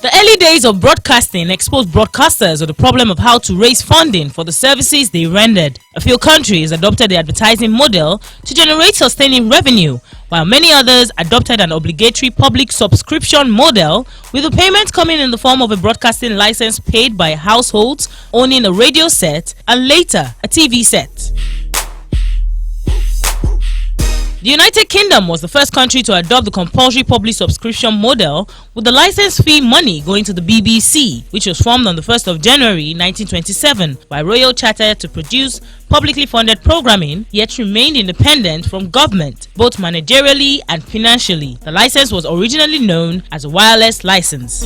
The early days of broadcasting exposed broadcasters to the problem of how to raise funding for the services they rendered. A few countries adopted the advertising model to generate sustaining revenue, while many others adopted an obligatory public subscription model, with the payment coming in the form of a broadcasting license paid by households owning a radio set and later a TV set. The United Kingdom was the first country to adopt the compulsory public subscription model, with the license fee money going to the BBC, which was formed on the 1st of January 1927 by Royal Charter to produce publicly funded programming, yet remained independent from government, both managerially and financially. The license was originally known as a wireless license.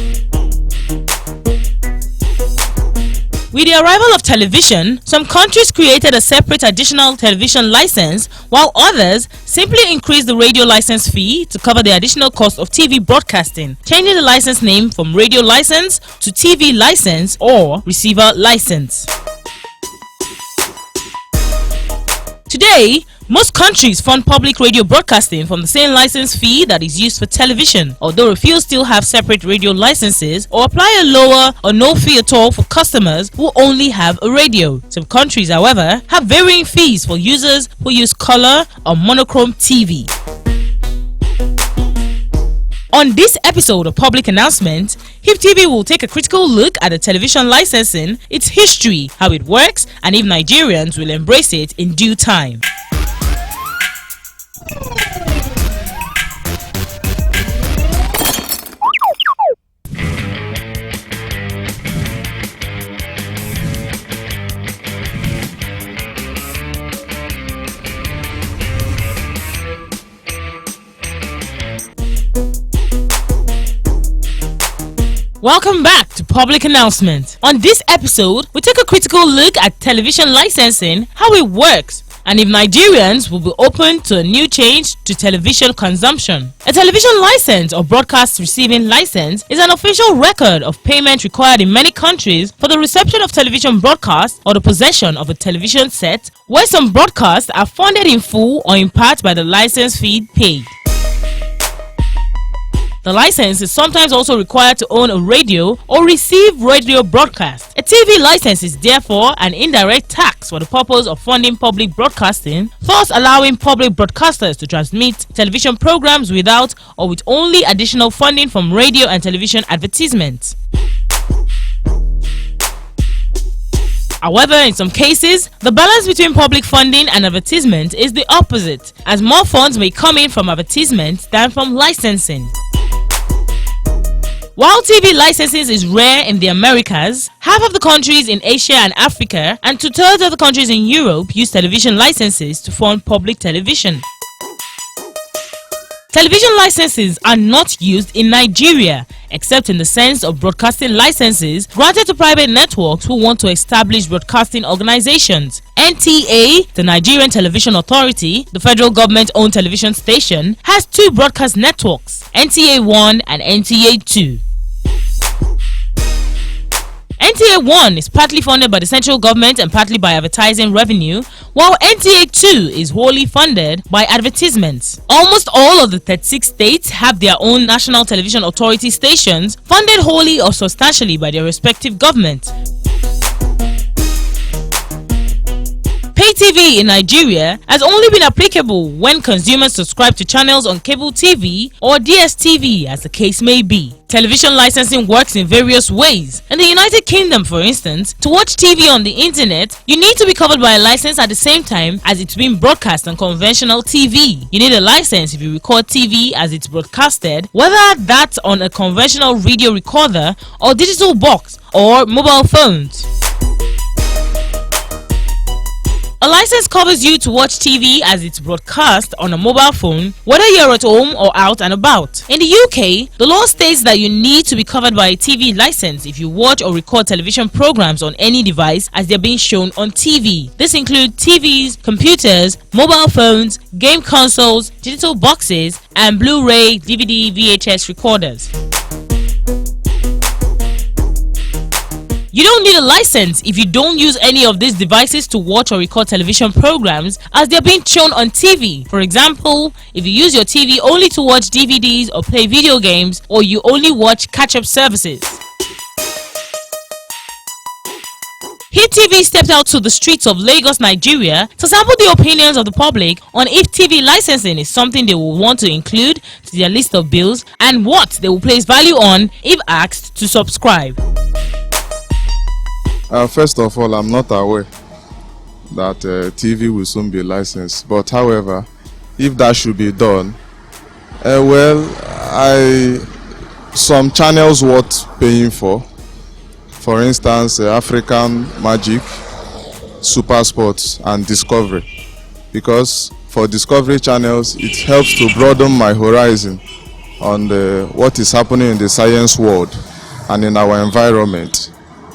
With the arrival of television, some countries created a separate additional television license, while others simply increased the radio license fee to cover the additional cost of TV broadcasting, changing the license name from radio license to TV license or receiver license. Today, most countries fund public radio broadcasting from the same license fee that is used for television, although a few still have separate radio licenses or apply a lower or no fee at all for customers who only have a radio. Some countries, however, have varying fees for users who use color or monochrome TV. On this episode of Public Announcement, HipTv will take a critical look at the television licensing, its history, how it works, and if Nigerians will embrace it in due time. Welcome back to Public Announcement. On this episode, we take a critical look at television licensing, how it works, and if Nigerians will be open to a new change to television consumption. A television license or broadcast receiving license is an official record of payment required in many countries for the reception of television broadcasts or the possession of a television set, where some broadcasts are funded in full or in part by the license fee paid. The license is sometimes also required to own a radio or receive radio broadcast. A TV license is therefore an indirect tax for the purpose of funding public broadcasting, thus allowing public broadcasters to transmit television programs without or with only additional funding from radio and television advertisements. However, in some cases, the balance between public funding and advertisement is the opposite, as more funds may come in from advertisement than from licensing. While TV licensing is rare in the Americas, half of the countries in Asia and Africa and 2/3 of the countries in Europe use television licenses to fund public television. Television licenses are not used in Nigeria, except in the sense of broadcasting licenses granted to private networks who want to establish broadcasting organizations. NTA, the Nigerian Television Authority, the federal government-owned television station, has two broadcast networks, NTA1 and NTA2. NTA1 is partly funded by the central government and partly by advertising revenue, while NTA2 is wholly funded by advertisements. Almost all of the 36 states have their own national television authority stations, funded wholly or substantially by their respective government. Pay TV in Nigeria has only been applicable when consumers subscribe to channels on cable TV or DSTV, as the case may be. Television licensing works in various ways. In the United Kingdom, for instance, to watch TV on the internet, you need to be covered by a license at the same time as it's being broadcast on conventional TV. You need a license if you record TV as it's broadcasted, whether that's on a conventional video recorder or digital box or mobile phones. A license covers you to watch TV as it's broadcast on a mobile phone, whether you're at home or out and about. In the UK, the law states that you need to be covered by a TV license if you watch or record television programs on any device as they're being shown on TV. This includes TVs, computers, mobile phones, game consoles, digital boxes, and Blu-ray, DVD, VHS recorders. You don't need a license if you don't use any of these devices to watch or record television programs as they're being shown on TV. For example, if you use your TV only to watch DVDs or play video games, or you only watch catch-up services. HipTv stepped out to the streets of Lagos, Nigeria to sample the opinions of the public on if TV licensing is something they will want to include to their list of bills and what they will place value on if asked to subscribe. First of all, I'm not aware that TV will soon be licensed, but however, if that should be done, some channels worth paying for instance, African Magic, Super Sports and Discovery, because for Discovery channels it helps to broaden my horizon on what is happening in the science world and in our environment.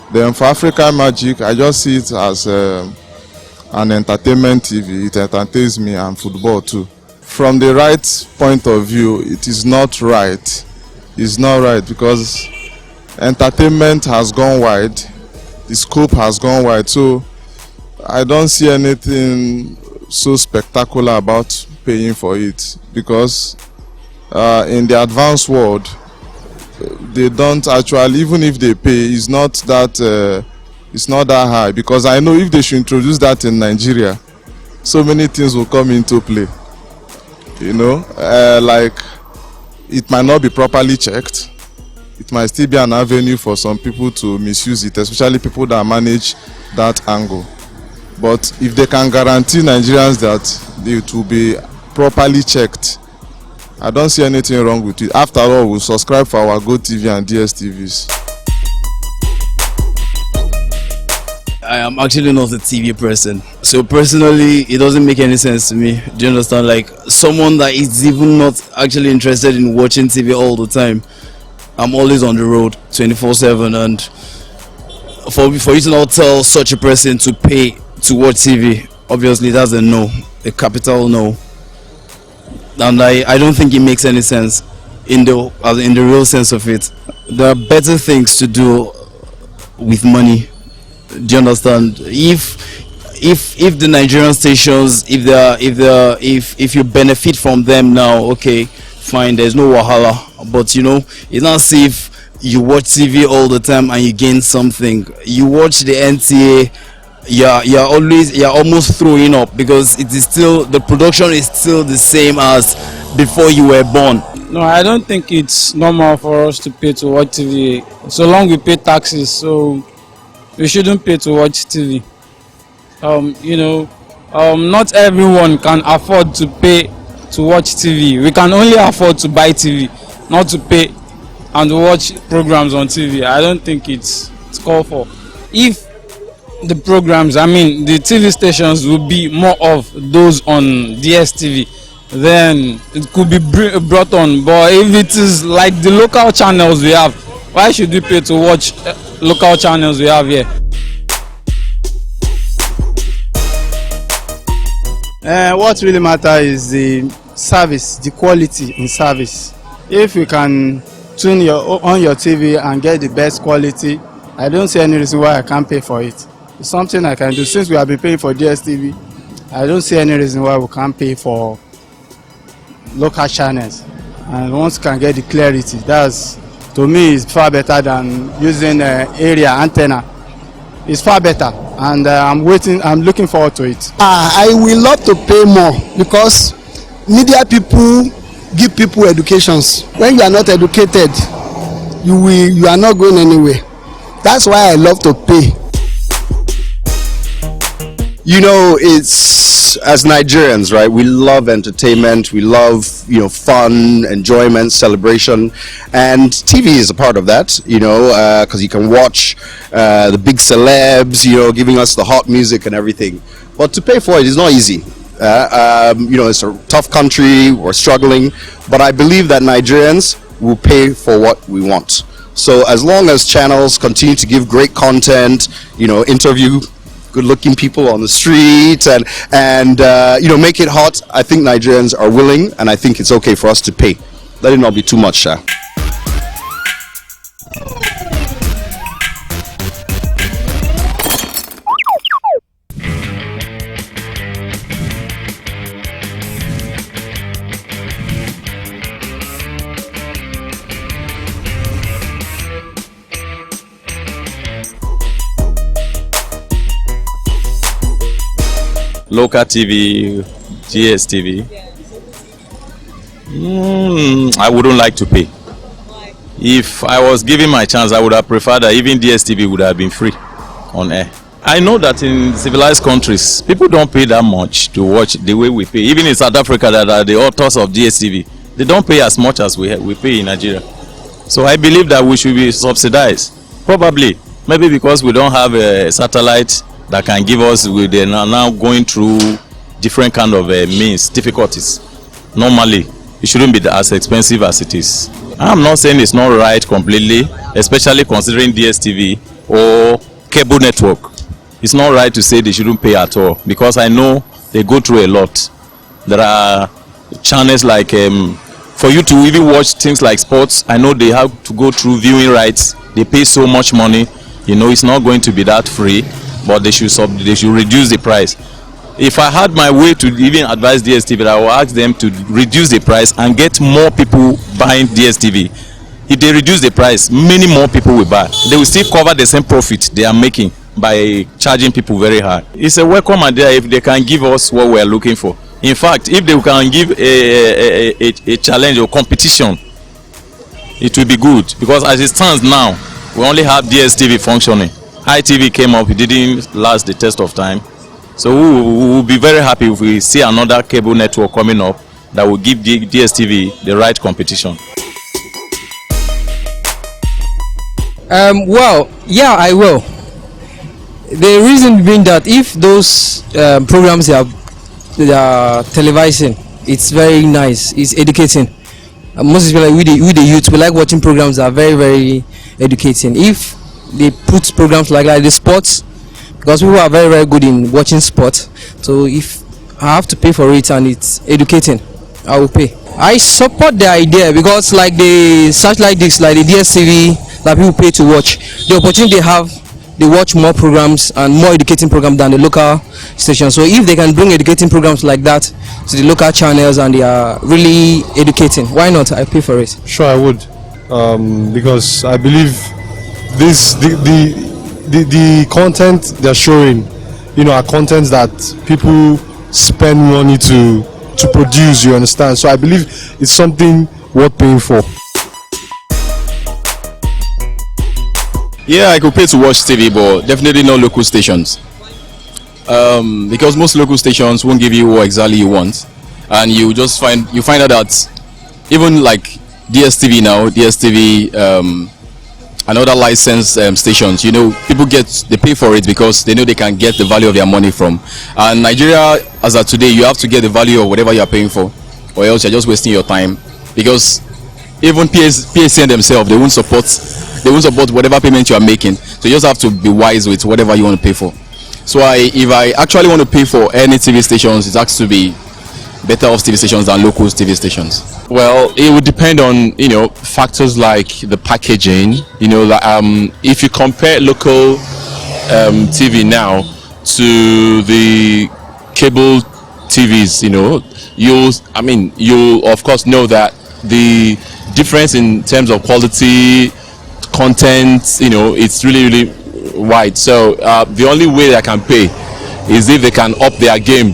Then for African Magic, I just see it as an entertainment TV. It entertains me, and football too. From the right point of view, it is not right. It's not right because entertainment has gone wide, the scope has gone wide, so I don't see anything so spectacular about paying for it, because in the advanced world they don't actually, even if they pay, it's not that high, because I know if they should introduce that in Nigeria, so many things will come into play, you know, like it might not be properly checked. It might still be an avenue for some people to misuse it, especially people that manage that angle. But if they can guarantee Nigerians that it will be properly checked, I don't see anything wrong with it. After all, we'll subscribe for our GoTV and DSTVs. I am actually not a TV person, so personally it doesn't make any sense to me. Do you understand? Like someone that is even not actually interested in watching TV all the time. I'm always on the road 24/7, and for you to not tell such a person to pay to watch TV, obviously that's a no, a capital no. And I don't think it makes any sense in the real sense of it. There are better things to do with money. Do you understand? If the Nigerian stations, if you benefit from them now, okay, fine, there's no wahala. But you know, it's not as if you watch TV all the time and you gain something. You watch the NTA, you're almost throwing up, because it is still, the production is still the same as before you were born. No, I don't think it's normal for us to pay to watch TV. So long we pay taxes, so we shouldn't pay to watch TV. You know, not everyone can afford to pay to watch TV. We can only afford to buy TV, not to pay and watch programs on TV. I don't think it's called for. If the programs, I mean the TV stations, will be more of those on DSTV, then it could be brought on. But if it is like the local channels we have, why should we pay to watch local channels we have here? What really matters is the service, the quality in service. If you can tune on your TV and get the best quality, I don't see any reason why I can't pay for it. It's something I can do. Since we have been paying for DSTV, I don't see any reason why we can't pay for local channels. And once you can get the clarity, that's, to me, is far better than using area antenna. It's far better, and I'm looking forward to it. I will love to pay more, because media people give people educations. When you are not educated, you are not going anywhere. That's why I love to pay. You know, it's, as Nigerians, right, we love entertainment, we love, you know, fun, enjoyment, celebration, and TV is a part of that, you know, because you can watch the big celebs, you know, giving us the hot music and everything. But to pay for it is not easy. You know, it's a tough country, we're struggling, but I believe that Nigerians will pay for what we want. So as long as channels continue to give great content, you know, interview good-looking people on the street and you know, make it hot, I think Nigerians are willing, and I think it's okay for us to pay. Let it not be too much, local TV, DSTV. I wouldn't like to pay. If I was given my chance, I would have preferred that even DSTV would have been free on air. I know that in civilized countries, people don't pay that much to watch the way we pay. Even in South Africa, that are the authors of DSTV, they don't pay as much as we pay in Nigeria. So I believe that we should be subsidized. Probably, maybe because we don't have a satellite that can give us, we are now going through different kind of means, difficulties. Normally, it shouldn't be as expensive as it is. I'm not saying it's not right completely, especially considering DSTV or cable network. It's not right to say they shouldn't pay at all, because I know they go through a lot. There are channels like, for you to even watch things like sports, I know they have to go through viewing rights. They pay so much money. You know, it's not going to be that free, but they should reduce the price. If I had my way to even advise DSTV, I will ask them to reduce the price and get more people buying DSTV. If they reduce the price, many more people will buy. They will still cover the same profit they are making by charging people very high. It's a welcome idea if they can give us what we are looking for. In fact, if they can give a challenge or competition, it will be good, because as it stands now, we only have DSTV functioning. HipTv came up, it didn't last the test of time. So we will be very happy if we see another cable network coming up that will give DSTV the right competition. Well, yeah, I will. The reason being that if those programs they are televising, it's very nice, it's educating. Most especially with the youth, we like watching programs that are very, very educating. If they put programs like the sports, because people are very, very good in watching sports, so if I have to pay for it and it's educating, I will pay. I support the idea, because like the satellite discs, like the DSTV that people pay to watch, the opportunity they have, they watch more programs and more educating programs than the local station. So if they can bring educating programs like that to the local channels and they are really educating, why not? I pay for it. Sure, I would, because I believe the content they're showing, are contents that people spend money to produce. You understand? So I believe it's something worth paying for. Yeah, I could pay to watch TV, but definitely not local stations. Because most local stations won't give you what exactly you want, and you find out that even like DSTV now, and other licensed stations, people they pay for it because they know they can get the value of their money from. And Nigeria, as of today, you have to get the value of whatever you are paying for, or else you're just wasting your time. Because even PSN themselves, they won't support whatever payment you are making. So you just have to be wise with whatever you want to pay for. So if I actually want to pay for any TV stations, it has to be better off TV stations than local TV stations. Well, it would depend on factors like the packaging. If you compare local TV now to the cable TVs, you'll of course know that the difference in terms of quality, content, it's really wide. So the only way I can pay is if they can up their game,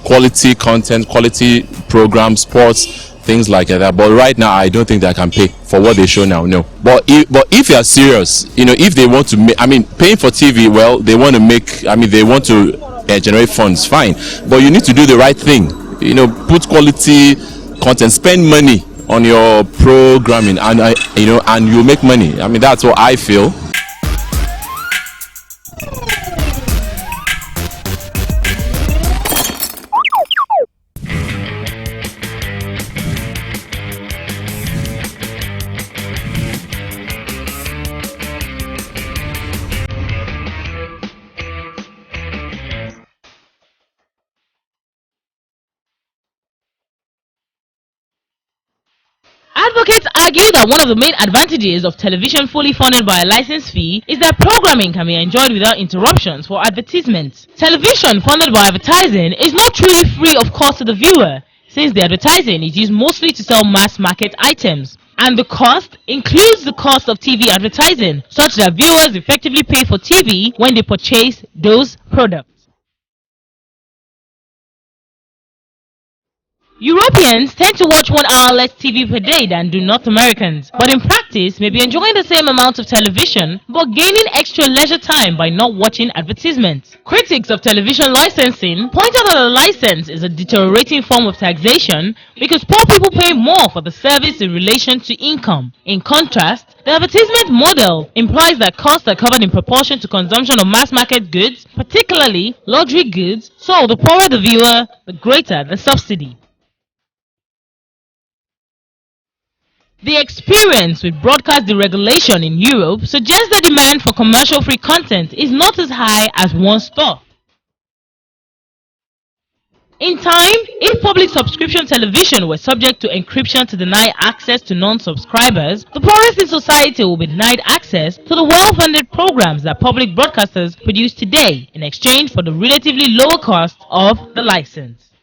quality content, quality programs, sports, things like that. But right now, I don't think that I can pay for what they show now. No. But if you are serious, if they want to make, paying for TV, well, they want to make, they want to generate funds, fine. But you need to do the right thing. Put quality content, spend money on your programming, and and you make money. That's what I feel. Advocates argue that one of the main advantages of television fully funded by a license fee is that programming can be enjoyed without interruptions for advertisements. Television funded by advertising is not truly free of cost to the viewer, since the advertising is used mostly to sell mass market items. And the cost includes the cost of TV advertising, such that viewers effectively pay for TV when they purchase those products. Europeans tend to watch 1 hour less TV per day than do North Americans, but in practice may be enjoying the same amount of television but gaining extra leisure time by not watching advertisements. Critics of television licensing point out that a license is a deteriorating form of taxation because poor people pay more for the service in relation to income. In contrast, the advertisement model implies that costs are covered in proportion to consumption of mass market goods, particularly luxury goods, so the poorer the viewer, the greater the subsidy. The experience with broadcast deregulation in Europe suggests the demand for commercial-free content is not as high as once thought. In time, if public subscription television were subject to encryption to deny access to non-subscribers, the poorest in society will be denied access to the well-funded programs that public broadcasters produce today in exchange for the relatively lower cost of the license.